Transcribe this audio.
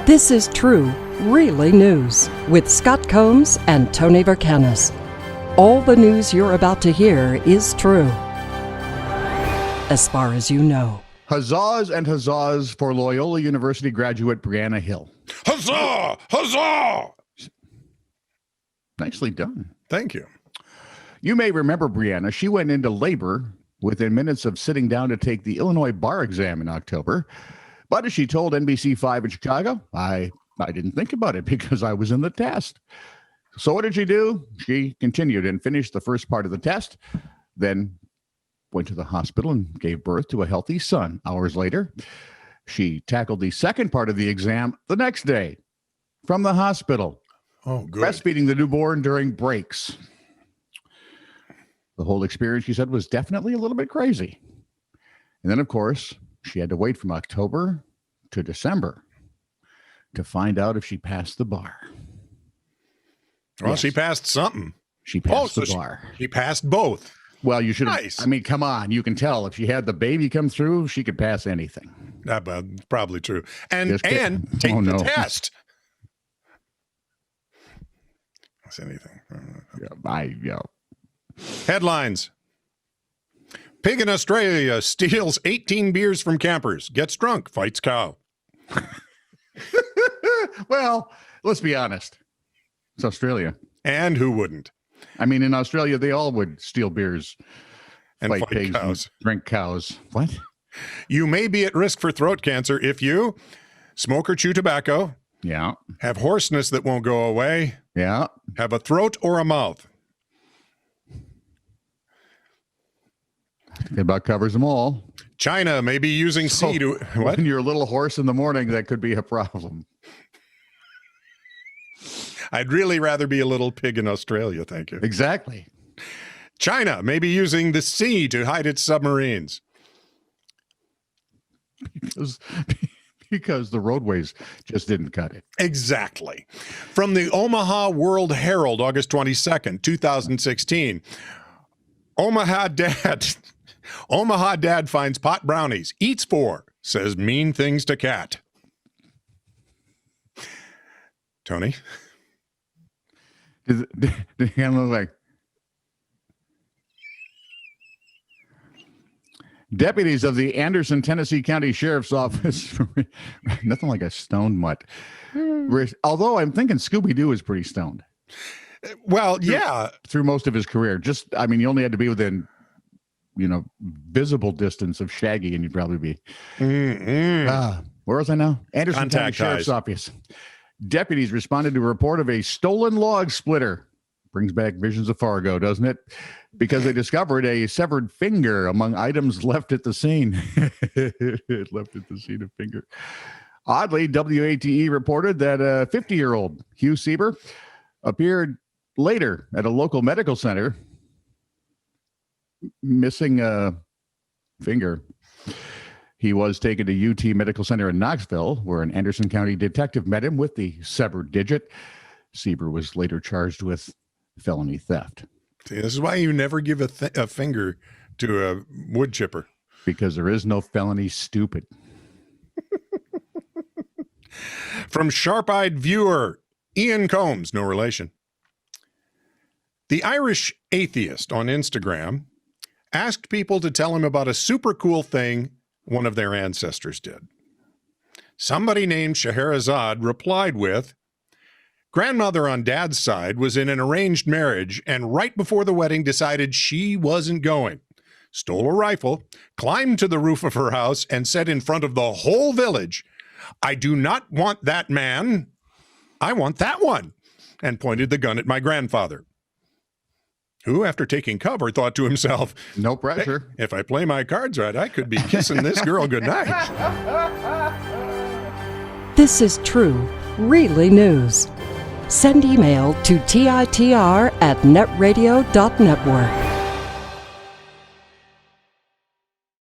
This is true, really news with Scott Combs and Tony Verkinnes. All the news you're about to hear is true, as far as you know. Huzzahs and huzzahs for Loyola University graduate Brianna Hill. Huzzah! Huzzah! Nicely done. Thank you. You may remember Brianna. She went into labor within minutes of sitting down to take the Illinois bar exam in October. But as she told NBC5 in Chicago, I didn't think about it because I was in the test. So what did she do? She continued and finished the first part of the test, then went to the hospital and gave birth to a healthy son. Hours later, she tackled the second part of the exam the next day from the hospital. Oh, good. Breastfeeding the newborn during breaks. The whole experience, she said, was definitely a little bit crazy. And then, of course, she had to wait from October to December to find out if she passed the bar. Well, Yes. she passed something. She passed the bar. She passed both. Well, you should have. Nice. I mean, come on. You can tell if she had the baby come through, she could pass anything. That's probably true. And Just kidding. take Oh, the no. test. That's anything. Yeah. Headlines. Pig in Australia steals 18 beers from campers, gets drunk, fights cow. Well, let's be honest. It's Australia. And who wouldn't? I mean, in Australia, they all would steal beers, And fight fight pigs, cows. and drink cows. What? You may be at risk for throat cancer if you smoke or chew tobacco, Yeah. have hoarseness that won't go away, Yeah. have a throat or a mouth. It about covers them all. China may be using sea to... What? When you're a little hoarse in the morning, that could be a problem. I'd really rather be a little pig in Australia, thank you. Exactly. China may be using the sea to hide its submarines. Because the roadways just didn't cut it. Exactly. From the Omaha World Herald, August 22nd, 2016. Omaha dad finds pot brownies, eats 4, says mean things to cat. Tony? Did the hand look like? Deputies of the Anderson, Tennessee County Sheriff's Office, nothing like a stoned mutt. Although I'm thinking Scooby-Doo is pretty stoned. Well, yeah. Through most of his career. You only had to be within, visible distance of Shaggy and you'd probably be. Where was I now? Anderson County Contact Sheriff's eyes. Office. Deputies responded to a report of a stolen log splitter. Brings back visions of Fargo, doesn't it? Because they discovered a severed finger among items left at the scene. Left at the scene, a finger. Oddly, WATE reported that a 50-year-old Hugh Sieber appeared later at a local medical center missing a finger. He was taken to UT Medical Center in Knoxville, where an Anderson County detective met him with the severed digit. Sieber was later charged with felony theft. See, this is why you never give a finger to a wood chipper. Because there is no felony stupid. From Sharp-Eyed Viewer, Ian Combs, no relation. The Irish atheist on Instagram asked people to tell him about a super cool thing one of their ancestors did. Somebody named Scheherazade replied with, grandmother on dad's side was in an arranged marriage and right before the wedding decided she wasn't going. Stole a rifle, climbed to the roof of her house and said in front of the whole village, I do not want that man. I want that one. And pointed the gun at my grandfather, who, after taking cover, thought to himself, no pressure. Hey, if I play my cards right, I could be kissing this girl goodnight. This is true, really news. Send email to TITR@netradio.network.